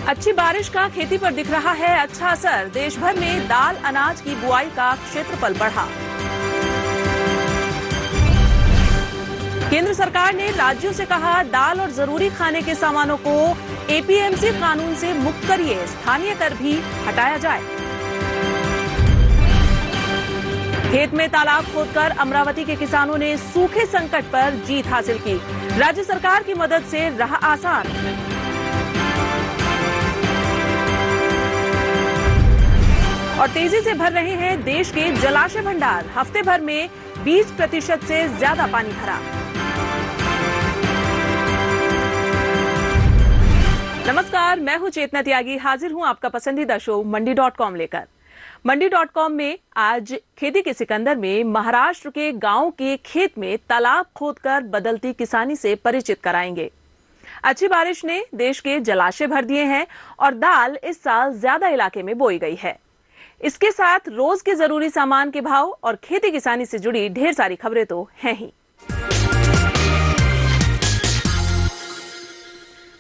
अच्छी बारिश का खेती पर दिख रहा है अच्छा असर। देश भर में दाल अनाज की बुआई का क्षेत्रफल बढ़ा। केंद्र सरकार ने राज्यों से कहा दाल और जरूरी खाने के सामानों को एपीएमसी कानून से मुक्त करिए, स्थानीय कर भी हटाया जाए। खेत में तालाब खोदकर अमरावती के किसानों ने सूखे संकट पर जीत हासिल की। राज्य सरकार की मदद से रहा आसान। और तेजी से भर रहे हैं देश के जलाशय भंडार। हफ्ते भर में 20% से ज्यादा पानी भरा। नमस्कार, मैं हूं चेतना त्यागी, हाजिर हूं आपका पसंदीदा शो मंडी.com लेकर। मंडी.com में आज खेती के सिकंदर में महाराष्ट्र के गांव के खेत में तालाब खोदकर बदलती किसानी से परिचित कराएंगे। अच्छी बारिश ने देश के जलाशय भर दिए हैं और दाल इस साल ज्यादा इलाके में बोई गई है। इसके साथ रोज के जरूरी सामान के भाव और खेती किसानी से जुड़ी ढेर सारी खबरें तो हैं ही।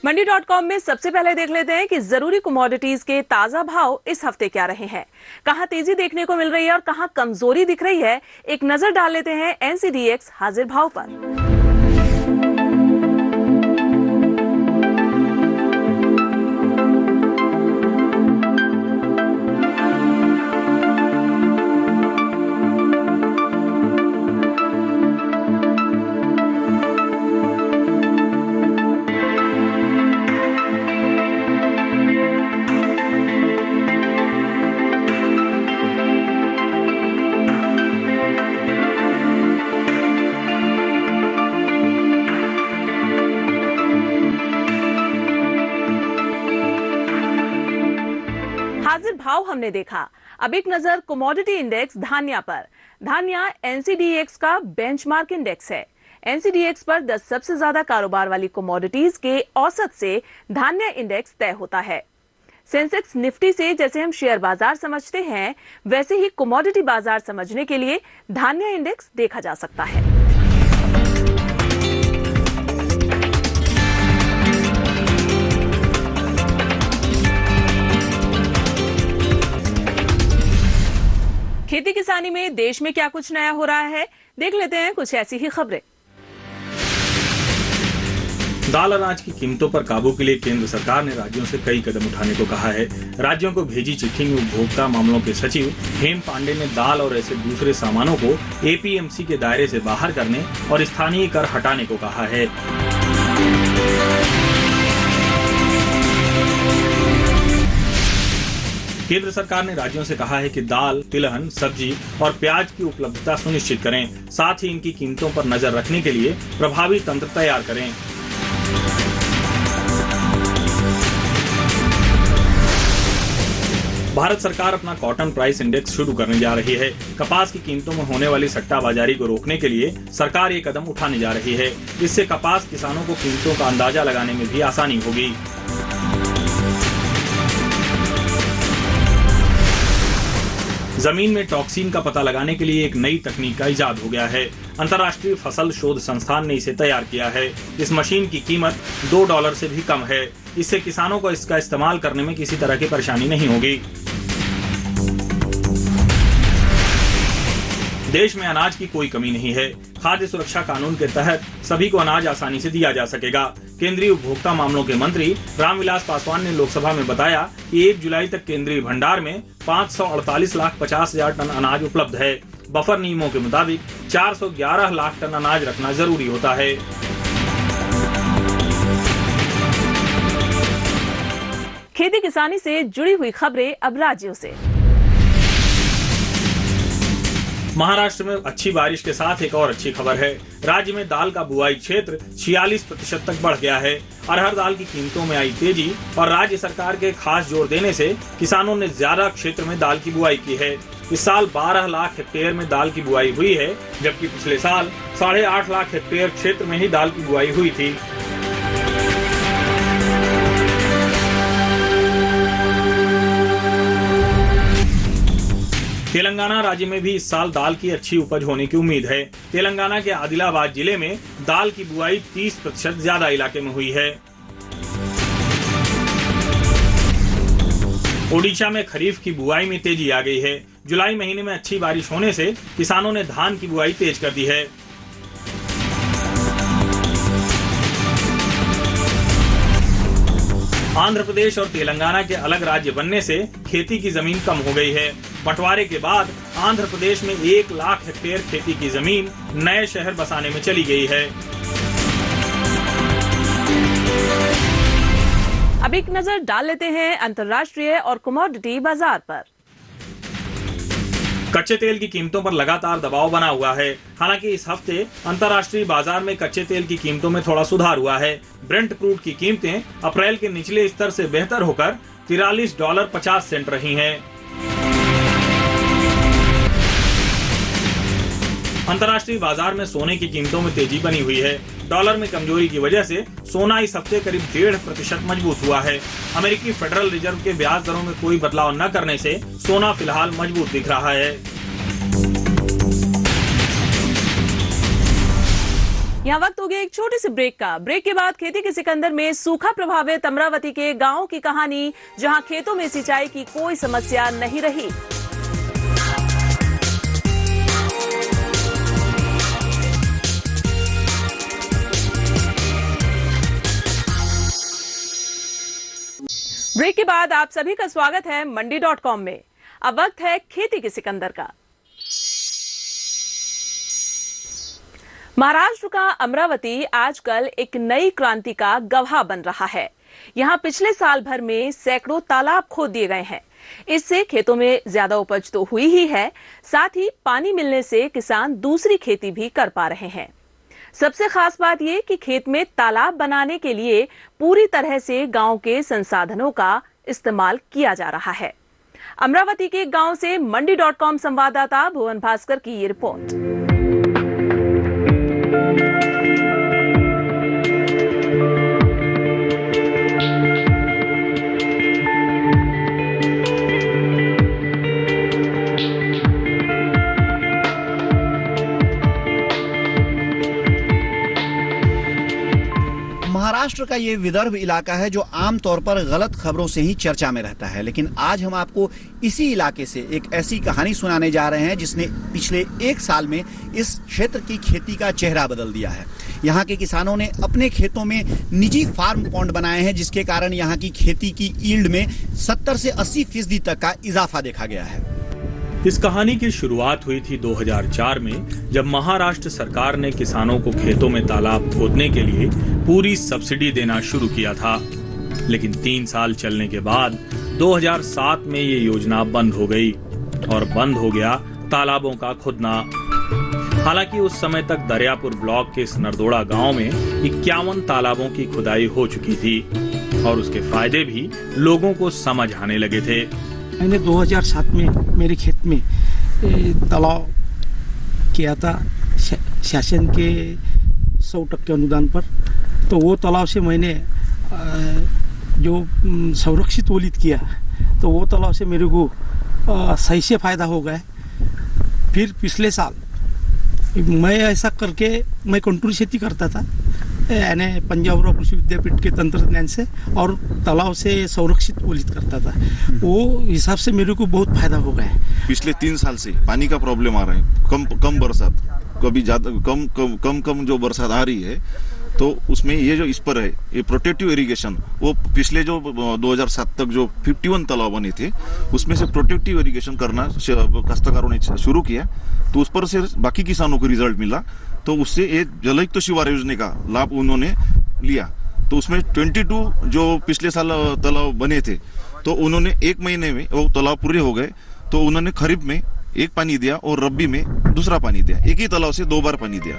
मंडी.com में सबसे पहले देख लेते हैं कि जरूरी कमोडिटीज के ताजा भाव इस हफ्ते क्या रहे हैं, कहां तेजी देखने को मिल रही है और कहां कमजोरी दिख रही है। एक नजर डाल लेते हैं NCDX हाजिर भाव पर। हाजिर भाव हमने देखा। अब एक नजर कमोडिटी इंडेक्स धान्या पर। धान्या NCDX का बेंचमार्क इंडेक्स है। NCDX पर 10 सबसे ज्यादा कारोबार वाली कमोडिटीज के औसत से धान्या इंडेक्स तय होता है। सेंसेक्स निफ्टी से जैसे हम शेयर बाजार समझते हैं, वैसे ही कमोडिटी बाजार समझने के लिए धान्या इंडेक्स देखा जा सकता है। खेती किसानी में देश में क्या कुछ नया हो रहा है, देख लेते हैं कुछ ऐसी ही खबरें। दाल अनाज की कीमतों पर काबू के लिए केंद्र सरकार ने राज्यों से कई कदम उठाने को कहा है। राज्यों को भेजी चिट्ठी में उपभोक्ता मामलों के सचिव हेम पांडे ने दाल और ऐसे दूसरे सामानों को एपीएमसी के दायरे से बाहर करने और स्थानीय कर हटाने को कहा है। केंद्र सरकार ने राज्यों से कहा है कि दाल, तिलहन, सब्जी और प्याज की उपलब्धता सुनिश्चित करें, साथ ही इनकी कीमतों पर नजर रखने के लिए प्रभावी तंत्र तैयार करें। भारत सरकार अपना कॉटन प्राइस इंडेक्स शुरू करने जा रही है। कपास की कीमतों में होने वाली सट्टाबाजारी को रोकने के लिए सरकार ये कदम उठाने जा रही है। इससे कपास किसानों को कीमतों का अंदाजा लगाने में भी आसानी होगी। जमीन में टॉक्सिन का पता लगाने के लिए एक नई तकनीक का इजाद हो गया है। अंतर्राष्ट्रीय फसल शोध संस्थान ने इसे तैयार किया है। इस मशीन की कीमत $2 से भी कम है। इससे किसानों को इसका इस्तेमाल करने में किसी तरह की परेशानी नहीं होगी। देश में अनाज की कोई कमी नहीं है। खाद्य सुरक्षा कानून के तहत सभी को अनाज आसानी से दिया जा सकेगा। केंद्रीय उपभोक्ता मामलों के मंत्री रामविलास पासवान ने लोकसभा में बताया कि 1 जुलाई तक केंद्रीय भंडार में 548,50,000 टन अनाज उपलब्ध है। बफर नियमों के मुताबिक 411 लाख टन अनाज रखना जरूरी होता है। खेती किसानी से जुड़ी हुई खबरें अब राज्यों से। महाराष्ट्र में अच्छी बारिश के साथ एक और अच्छी खबर है। राज्य में दाल का बुआई क्षेत्र 46% तक बढ़ गया है। अरहर दाल की कीमतों में आई तेजी और राज्य सरकार के खास जोर देने से किसानों ने ज्यादा क्षेत्र में दाल की बुआई की है। इस साल 12 लाख हेक्टेयर में दाल की बुआई हुई है, जबकि पिछले साल 8.5 लाख हेक्टेयर क्षेत्र में ही दाल की बुआई हुई थी। तेलंगाना राज्य में भी इस साल दाल की अच्छी उपज होने की उम्मीद है। तेलंगाना के आदिलाबाद जिले में दाल की बुआई 30% ज्यादा इलाके में हुई है। ओडिशा में खरीफ की बुआई में तेजी आ गई है। जुलाई महीने में अच्छी बारिश होने से किसानों ने धान की बुआई तेज कर दी है। आंध्र प्रदेश और तेलंगाना के अलग राज्य बनने से खेती की जमीन कम हो गई है। बंटवारे के बाद आंध्र प्रदेश में 1 लाख हेक्टेयर खेती की जमीन नए शहर बसाने में चली गई है। अब एक नजर डाल लेते हैं अंतर्राष्ट्रीय और कमोडिटी बाजार पर। कच्चे तेल की कीमतों पर लगातार दबाव बना हुआ है। हालांकि इस हफ्ते अंतर्राष्ट्रीय बाजार में कच्चे तेल की कीमतों में थोड़ा सुधार हुआ है। ब्रेंट क्रूड की कीमतें अप्रैल के निचले स्तर से बेहतर होकर $43.50 रही हैं। अंतर्राष्ट्रीय बाजार में सोने की कीमतों में तेजी बनी हुई है। डॉलर में कमजोरी की वजह से सोना इस हफ्ते करीब 1.5% मजबूत हुआ है। अमेरिकी फेडरल रिजर्व के ब्याज दरों में कोई बदलाव न करने से सोना फिलहाल मजबूत दिख रहा है। यहाँ वक्त हो गया एक छोटे से ब्रेक का। ब्रेक के बाद खेती के सिकंदर में सूखा प्रभावित अमरावती के गांव की कहानी, जहां खेतों में सिंचाई की कोई समस्या नहीं रही। ब्रेक के बाद आप सभी का स्वागत है मंडी.com में। अब वक्त है खेती के सिकंदर का। महाराष्ट्र का अमरावती आजकल एक नई क्रांति का गवाह बन रहा है। यहाँ पिछले साल भर में सैकड़ों तालाब खोद दिए गए हैं। इससे खेतों में ज्यादा उपज तो हुई ही है, साथ ही पानी मिलने से किसान दूसरी खेती भी कर पा रहे हैं। सबसे खास बात यह कि खेत में तालाब बनाने के लिए पूरी तरह से गांव के संसाधनों का इस्तेमाल किया जा रहा है। अमरावती के गांव से मंडी.com संवाददाता भुवन भास्कर की ये रिपोर्ट। महाराष्ट्र का ये विदर्भ इलाका है जो आमतौर पर गलत खबरों से ही चर्चा में रहता है, लेकिन आज हम आपको इसी इलाके से एक ऐसी कहानी सुनाने जा रहे हैं जिसने पिछले 1 साल में इस क्षेत्र की खेती का चेहरा बदल दिया है। यहाँ के किसानों ने अपने खेतों में निजी फार्म पॉन्ड बनाए हैं, जिसके कारण यहाँ की खेती की यील्ड में 70 से 80% तक का इजाफा देखा गया है। इस कहानी की शुरुआत हुई थी 2004 में, जब महाराष्ट्र सरकार ने किसानों को खेतों में तालाब खोदने के लिए पूरी सब्सिडी देना शुरू किया था। लेकिन 3 साल चलने के बाद 2007 में ये योजना बंद हो गई और बंद हो गया तालाबों का खोदना। हालांकि उस समय तक दरियापुर ब्लॉक के इस नरदोड़ा गांव में 51 तालाबों की खुदाई हो चुकी थी और उसके फायदे भी लोगों को समझ आने लगे थे। मैंने 2007 में मेरे खेत में तालाब किया था शासन के 100% अनुदान पर। तो वो तालाब से मैंने जो संरक्षित ओलित किया, तो वो तालाब से मेरे को सही से फ़ायदा हो गया। फिर पिछले साल मैं ऐसा करके मैं कंट्रोल खेती करता था, यानी पंजाब कृषि विद्यापीठ के तंत्रज्ञान से, और तालाब से संरक्षित ओलित करता था। वो हिसाब से मेरे को बहुत फायदा हो गया है। पिछले 3 साल से पानी का प्रॉब्लम आ रहा है। कम बरसात, कभी ज़्यादा कम जो बरसात आ रही है, तो उसमें ये जो इस पर है ये प्रोटेक्टिव इरिगेशन, वो पिछले जो 2007 तक जो 51 तालाब बने थे उसमें से प्रोटेक्टिव इरिगेशन करना काश्तकारों ने शुरू किया। तो उस पर से बाकी किसानों को रिजल्ट मिला, तो उससे ये जलयुक्त शिवार योजना का लाभ उन्होंने लिया। तो उसमें 22 जो पिछले साल तालाब बने थे, तो उन्होंने 1 महीने में वो तालाब पूरे हो गए। तो उन्होंने खरीफ में 1 पानी दिया और रब्बी में दूसरा पानी दिया। एक ही तालाब से 2 बार पानी दिया।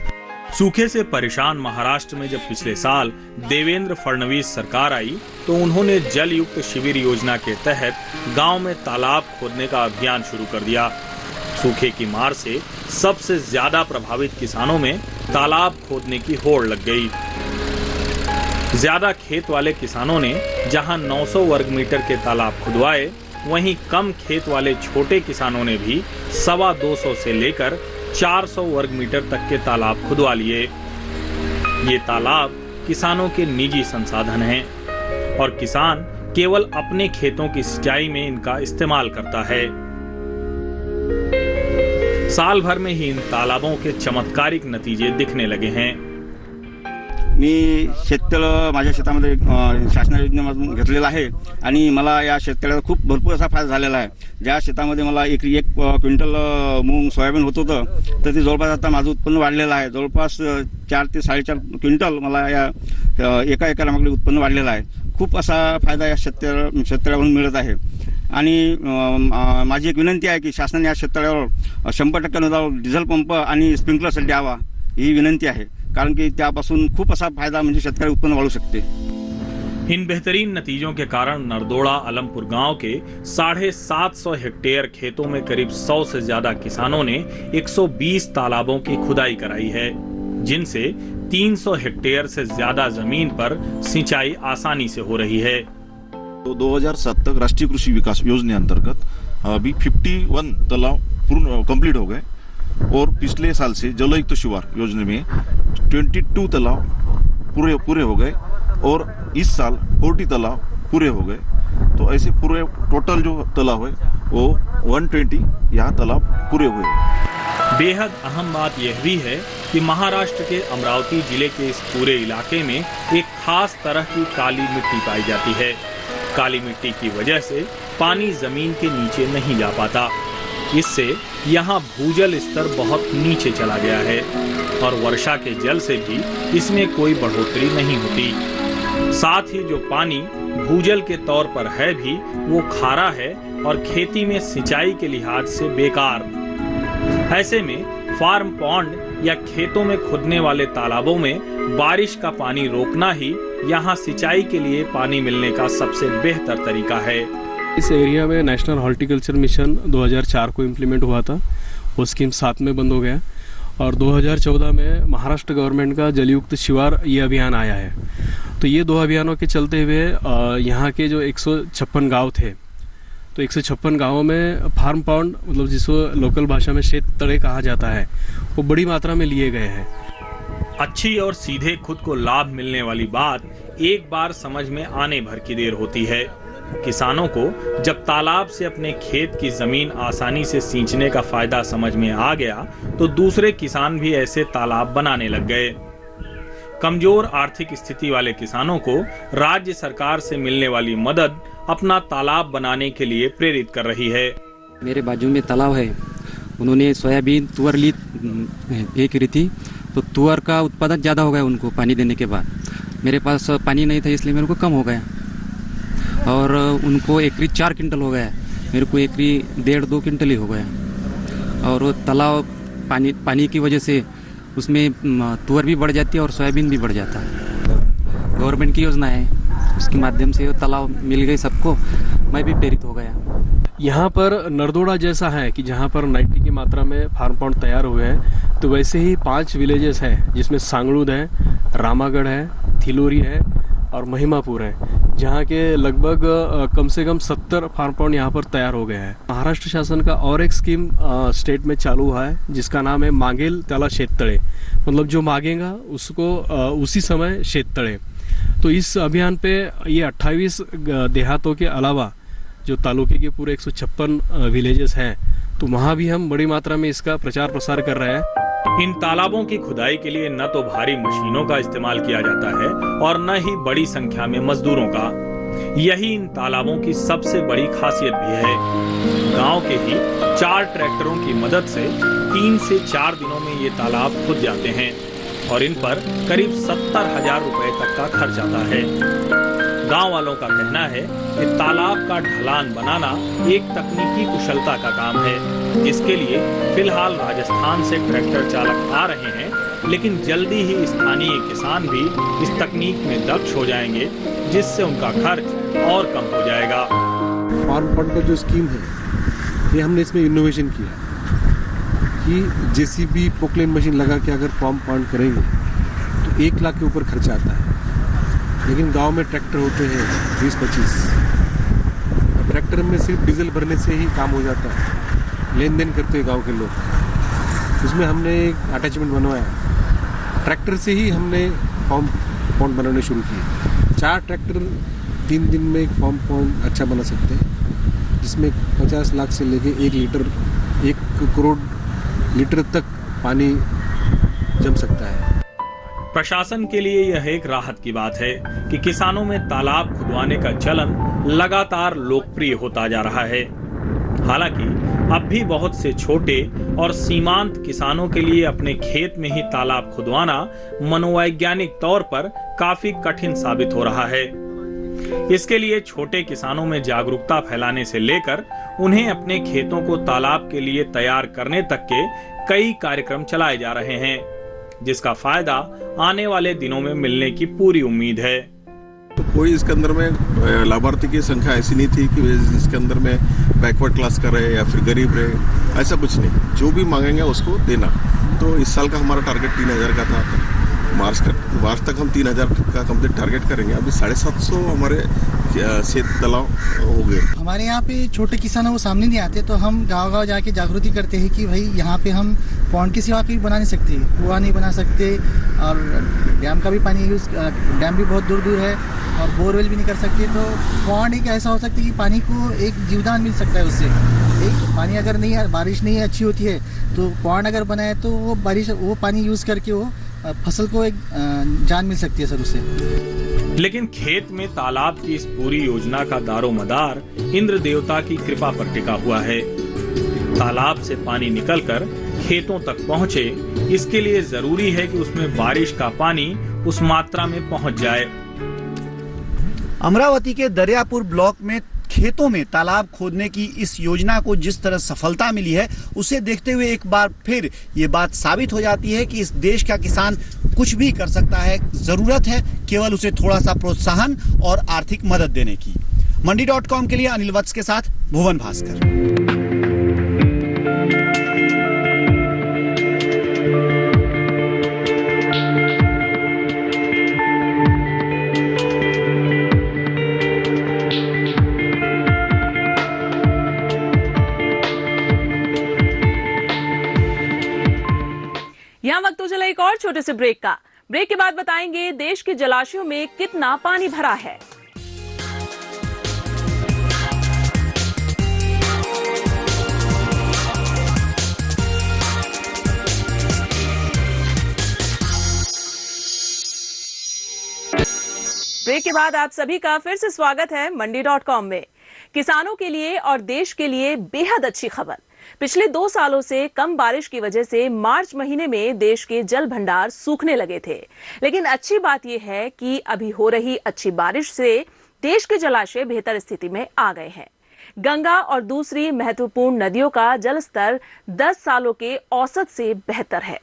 सूखे से परेशान महाराष्ट्र में जब पिछले साल देवेंद्र फडणवीस सरकार आई, तो उन्होंने जल युक्त शिविर योजना के तहत गांव में तालाब खोदने का अभियान शुरू कर दिया। सूखे की मार से सबसे ज्यादा प्रभावित किसानों में तालाब खोदने की होड़ लग गई। ज्यादा खेत वाले किसानों ने जहां 900 वर्ग मीटर के तालाब खुदवाए, वहीं कम खेत वाले छोटे किसानों ने भी 225 से लेकर 400 वर्ग मीटर तक के तालाब खुदवा लिए। ये तालाब किसानों के निजी संसाधन हैं और किसान केवल अपने खेतों की सिंचाई में इनका इस्तेमाल करता है। साल भर में ही इन तालाबों के चमत्कारिक नतीजे दिखने लगे हैं। मी शेततळं माझ्या शेतामध्ये शासनाच्या योजनेमधून घेतलेलं आहे आणि मला या शेततळ्याचा खूप भरपूर असा फायदा झालेला आहे। ज्या शेतामध्ये मला एकरी 1 क्विंटल मूग सोयाबीन होत होतं तर ते जवळपास आता माझं उत्पन्न वाढलेलं आहे। जवळपास 4 ते 4.5 क्विंटल मला या एका एकराला मागले उत्पन्न वाढलेलं आहे। खूप असा फायदा या शेततळ्यावरून मिळत आहे आणि माझी एक विनंती आहे की शासनाने या शेततळ्यावर 100% अनुदान डिझेल पंप आणि स्प्रिंकलरसाठी द्यावा ही विनंती आहे, कारण कि त्यापासून खूप असा फायदा म्हणजे शेतकरी उत्पन्न वाढू सकते। इन बेहतरीन नतीजों के कारण नरदोड़ा अलमपुर गांव के 750 हेक्टेयर खेतों में करीब 100 से ज्यादा किसानों ने 120 तालाबों की खुदाई कराई है, जिनसे 300 हेक्टेयर से ज्यादा जमीन पर सिंचाई आसानी से हो रही है। तो 2007 तक राष्ट्रीय कृषि विकास योजना अंतर्गत अभी 51 तालाब पूर्ण कंप्लीट हो गए और पिछले साल से जलयुक्त शिवार योजना में 22 तालाब पूरे हो गए और इस साल 40 तालाब पूरे हो गए। तो ऐसे पूरे टोटल जो तालाब है वो 120 यहाँ तालाब पूरे हुए। बेहद अहम बात यह भी है कि महाराष्ट्र के अमरावती जिले के इस पूरे इलाके में एक खास तरह की काली मिट्टी पाई जाती है। काली मिट्टी की वजह से पानी जमीन के नीचे नहीं जा पाता, इससे यहाँ भूजल स्तर बहुत नीचे चला गया है और वर्षा के जल से भी इसमें कोई बढ़ोतरी नहीं होती। साथ ही जो पानी भूजल के तौर पर है भी वो खारा है और खेती में सिंचाई के लिहाज से बेकार। ऐसे में फार्म पॉन्ड या खेतों में खुदने वाले तालाबों में बारिश का पानी रोकना ही यहाँ सिंचाई के लिए पानी मिलने का सबसे बेहतर तरीका है। इस एरिया में नेशनल हॉर्टिकल्चर मिशन 2004 को इम्प्लीमेंट हुआ था, वो स्कीम 7 में बंद हो गया और 2014 में महाराष्ट्र गवर्नमेंट का जलयुक्त शिवार ये अभियान आया है। तो ये 2 अभियानों के चलते हुए यहाँ के जो 156 गांव थे, तो 156 गाँवों में फार्म पाउंड मतलब जिसको लोकल भाषा में शेत तड़े कहा जाता है वो बड़ी मात्रा में लिए गए हैं। अच्छी और सीधे खुद को लाभ मिलने वाली बात एक बार समझ में आने भर की देर होती है। किसानों को जब तालाब से अपने खेत की जमीन आसानी से सींचने का फायदा समझ में आ गया तो दूसरे किसान भी ऐसे तालाब बनाने लग गए। कमजोर आर्थिक स्थिति वाले किसानों को राज्य सरकार से मिलने वाली मदद अपना तालाब बनाने के लिए प्रेरित कर रही है। मेरे बाजू में तालाब है, उन्होंने सोयाबीन तुअर ली एक री थी, तो तुअर का उत्पादन ज़्यादा हो गया उनको पानी देने के बाद। मेरे पास पानी नहीं था इसलिए मेरे को कम हो गया और उनको एकरी 4 क्विंटल हो गया, मेरे को एकरी 1.5-2 क्विंटल ही हो गया। और तालाब पानी की वजह से उसमें तुअर भी बढ़ जाती है और सोयाबीन भी बढ़ जाता है। गवर्नमेंट की योजना है, उसके माध्यम से तालाब मिल गई सबको, मैं भी प्रेरित हो गया। यहाँ पर नरदोड़ा जैसा है कि जहाँ पर 90 की मात्रा में फार्म पाउंड तैयार हुए हैं, तो वैसे ही 5 विलेजेस हैं जिसमें सांगड़ूद है, रामागढ़ है, थिलोरी है और महिमापुर है, जहाँ के लगभग कम से कम 70 फार्म पाउंड यहाँ पर तैयार हो गए हैं। महाराष्ट्र शासन का और एक स्कीम स्टेट में चालू हुआ है जिसका नाम है मांगेल त्याला शेततळे, मतलब जो मांगेगा उसको उसी समय शेततळे। तो इस अभियान पे ये 28 देहातों के अलावा जो तालुके के पूरे 156 विलेजेस हैं, तो वहाँ भी हम बड़ी मात्रा में इसका प्रचार प्रसार कर रहे हैं। इन तालाबों की खुदाई के लिए न तो भारी मशीनों का इस्तेमाल किया जाता है और न ही बड़ी संख्या में मजदूरों का। यही इन तालाबों की सबसे बड़ी खासियत भी है। गांव के ही 4 ट्रैक्टरों की मदद से 3 से 4 दिनों में ये तालाब खुद जाते हैं और इन पर करीब 70,000 रुपए तक का खर्च आता है। गांव वालों का कहना है कि तालाब का ढलान बनाना एक तकनीकी कुशलता का काम है, जिसके लिए फिलहाल राजस्थान से ट्रैक्टर चालक आ रहे हैं, लेकिन जल्दी ही स्थानीय किसान भी इस तकनीक में दक्ष हो जाएंगे, जिससे उनका खर्च और कम हो जाएगा। फार्म फंड का जो स्कीम है, ये हमने इसमें इनोवेशन किया कि जेसीबी पोकलेन मशीन लगा के अगर फार्म फंड करेंगे तो 1 लाख के ऊपर खर्चा आता है, लेकिन गांव में ट्रैक्टर होते हैं 20-25। ट्रैक्टर में सिर्फ डीजल भरने से ही काम हो जाता है, लेन देन करते हैं गांव के लोग। उसमें हमने एक अटैचमेंट बनवाया, ट्रैक्टर से ही हमने फार्म पॉन्ड बनाने शुरू किए। 4 ट्रैक्टर 3 दिन में एक फार्म पॉन्ड अच्छा बना सकते हैं, जिसमें 50 लाख से लेके 1 करोड़ लीटर तक पानी जम सकता है। प्रशासन के लिए यह एक राहत की बात है कि किसानों में तालाब खुदवाने का चलन लगातार लोकप्रिय होता जा रहा है। हालांकि अब भी बहुत से छोटे और सीमांत किसानों के लिए अपने खेत में ही तालाब खुदवाना मनोवैज्ञानिक तौर पर काफी कठिन साबित हो रहा है। इसके लिए छोटे किसानों में जागरूकता फैलाने से लेकर उन्हें अपने खेतों को तालाब के लिए तैयार करने तक के कई कार्यक्रम चलाए जा रहे हैं, जिसका फायदा आने वाले दिनों में मिलने की पूरी उम्मीद है। तो कोई इसके अंदर में लाभार्थी की संख्या ऐसी नहीं थी कि इसके अंदर में बैकवर्ड क्लास का रहे या फिर गरीब रहे, ऐसा कुछ नहीं। जो भी मांगेंगे उसको देना। तो इस साल का हमारा टारगेट 3000 का था। मार्च तक हम 3000 का कंप्लीट टारगेट करेंगे। अभी 750 हमारे खेत तालाब हो गए। हमारे यहाँ पे छोटे किसान वो सामने नहीं आते, तो हम गांव-गांव जाके जागृति करते हैं कि भाई यहाँ पे हम पॉन्ड की सिवा भी बना नहीं सकते, कुआं नहीं बना सकते, और डैम का भी पानी डैम भी बहुत दूर दूर है, और बोरवेल भी नहीं कर सकते। तो पॉन्ड एक ऐसा हो सकता है कि पानी को एक जीवदान मिल सकता है उससे। एक पानी अगर नहीं है, बारिश नहीं अच्छी होती है, तो पॉन्ड अगर बनाए तो वो पानी यूज़ करके वो फसल को एक जान मिल सकती है सर उससे। लेकिन खेत में तालाब की इस पूरी योजना का दारोमदार इंद्र देवता की कृपा पर टिका हुआ है। तालाब से पानी निकलकर खेतों तक पहुँचे, इसके लिए जरूरी है कि उसमें बारिश का पानी उस मात्रा में पहुँच जाए। अमरावती के दरियापुर ब्लॉक में खेतों में तालाब खोदने की इस योजना को जिस तरह सफलता मिली है, उसे देखते हुए एक बार फिर ये बात साबित हो जाती है कि इस देश का किसान कुछ भी कर सकता है। जरूरत है केवल उसे थोड़ा सा प्रोत्साहन और आर्थिक मदद देने की। मंडी.com के लिए अनिल वत्स के साथ भुवन भास्कर। यहाँ वक्त तो चला एक और छोटे से ब्रेक का। ब्रेक के बाद बताएंगे देश के जलाशयों में कितना पानी भरा है। ब्रेक के बाद आप सभी का फिर से स्वागत है मंडी.com में। किसानों के लिए और देश के लिए बेहद अच्छी खबर। पिछले 2 सालों से कम बारिश की वजह से मार्च महीने में देश के जल भंडार सूखने लगे थे, लेकिन अच्छी बात यह है कि अभी हो रही अच्छी बारिश से देश के जलाशय बेहतर स्थिति में आ गए हैं। गंगा और दूसरी महत्वपूर्ण नदियों का जल स्तर 10 सालों के औसत से बेहतर है।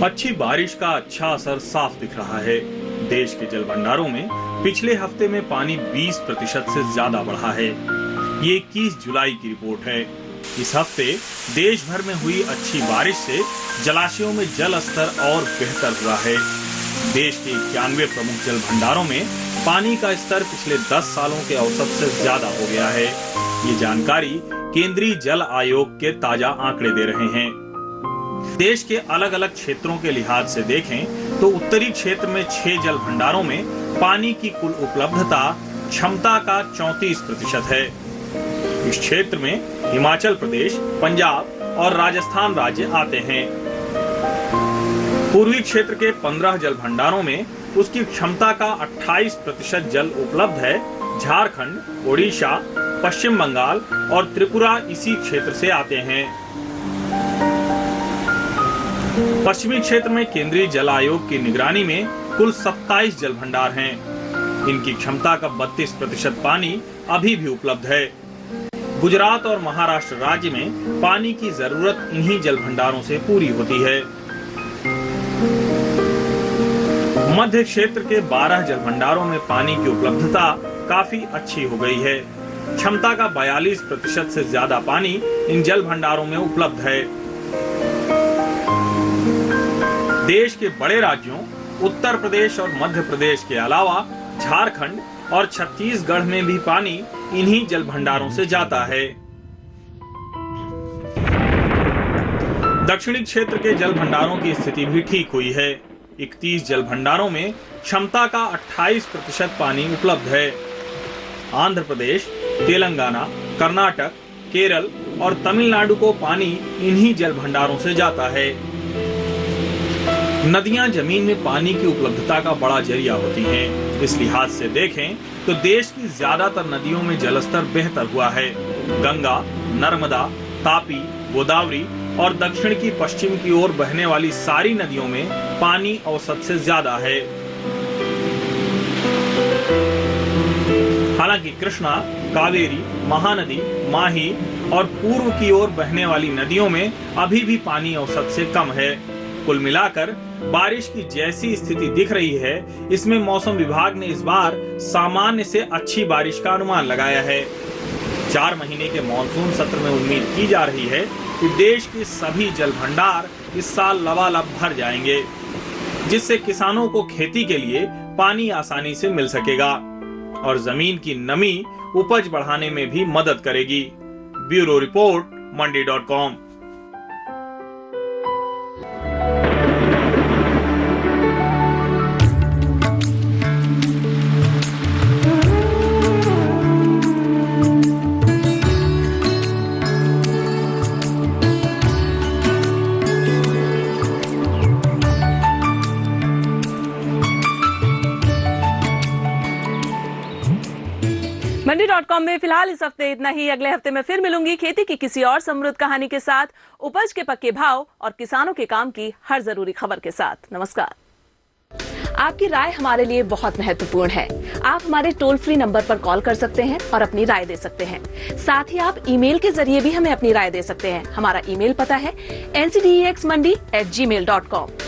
अच्छी बारिश का अच्छा असर साफ दिख रहा है। देश के जल भंडारों में पिछले हफ्ते में पानी 20% से ज्यादा बढ़ा है। ये 21 जुलाई की रिपोर्ट है। इस हफ्ते देश भर में हुई अच्छी बारिश से जलाशयों में जल स्तर और बेहतर हुआ है। देश के 91 प्रमुख जल भंडारों में पानी का स्तर पिछले 10 सालों के औसत से ज्यादा हो गया है। ये जानकारी केंद्रीय जल आयोग के ताजा आंकड़े दे रहे हैं। देश के अलग अलग क्षेत्रों के लिहाज से देखें तो उत्तरी क्षेत्र में 6 जल भंडारों में पानी की कुल उपलब्धता क्षमता का 34% है। इस क्षेत्र में हिमाचल प्रदेश, पंजाब और राजस्थान राज्य आते हैं। पूर्वी क्षेत्र के 15 जल भंडारों में उसकी क्षमता का 28% जल उपलब्ध है। झारखंड, ओडिशा, पश्चिम बंगाल और त्रिपुरा इसी क्षेत्र से आते हैं। पश्चिमी क्षेत्र में केंद्रीय जल आयोग की निगरानी में कुल 27 जल भंडार हैं। इनकी क्षमता का 32% पानी अभी भी उपलब्ध है। गुजरात और महाराष्ट्र राज्य में पानी की जरूरत इन्हीं जल भंडारों से पूरी होती है। मध्य क्षेत्र के 12 जल भंडारों में पानी की उपलब्धता काफी अच्छी हो गई है। क्षमता का 42% से ज्यादा पानी इन जल भंडारों में उपलब्ध है। देश के बड़े राज्यों उत्तर प्रदेश और मध्य प्रदेश के अलावा झारखंड और छत्तीसगढ़ में भी पानी इन्हीं जल भंडारों से जाता है। दक्षिणी क्षेत्र के जल भंडारों की स्थिति भी ठीक हुई है। 31 जल भंडारों में क्षमता का 28% पानी उपलब्ध है। आंध्र प्रदेश, तेलंगाना, कर्नाटक, केरल और तमिलनाडु को पानी इन्हीं जल भंडारों से जाता है। नदियां जमीन में पानी की उपलब्धता का बड़ा जरिया होती हैं। इस लिहाज से देखें तो देश की ज्यादातर नदियों में जलस्तर बेहतर हुआ है। गंगा, नर्मदा, तापी, गोदावरी और दक्षिण की पश्चिम की ओर बहने वाली सारी नदियों में पानी औसत से ज्यादा है। हालांकि कृष्णा, कावेरी, महानदी, माही और पूर्व की ओर बहने वाली नदियों में अभी भी पानी औसत से कम है। कुल मिलाकर बारिश की जैसी स्थिति दिख रही है, इसमें मौसम विभाग ने इस बार सामान्य से अच्छी बारिश का अनुमान लगाया है। 4 महीने के मॉनसून सत्र में उम्मीद की जा रही है कि देश के सभी जल भंडार इस साल लबालब भर जाएंगे, जिससे किसानों को खेती के लिए पानी आसानी से मिल सकेगा और जमीन की नमी उपज बढ़ाने में भी मदद करेगी। Bureau report, मंडी.com। मंडी.com में फिलहाल इस हफ्ते इतना ही। अगले हफ्ते में फिर मिलूंगी खेती की किसी और समृद्ध कहानी के साथ, उपज के पक्के भाव और किसानों के काम की हर जरूरी खबर के साथ। नमस्कार। आपकी राय हमारे लिए बहुत महत्वपूर्ण है। आप हमारे टोल फ्री नंबर पर कॉल कर सकते हैं और अपनी राय दे सकते हैं। साथ ही आप ईमेल के जरिए भी हमें अपनी राय दे सकते हैं। हमारा ईमेल पता है ncdexmandi@gmail.com।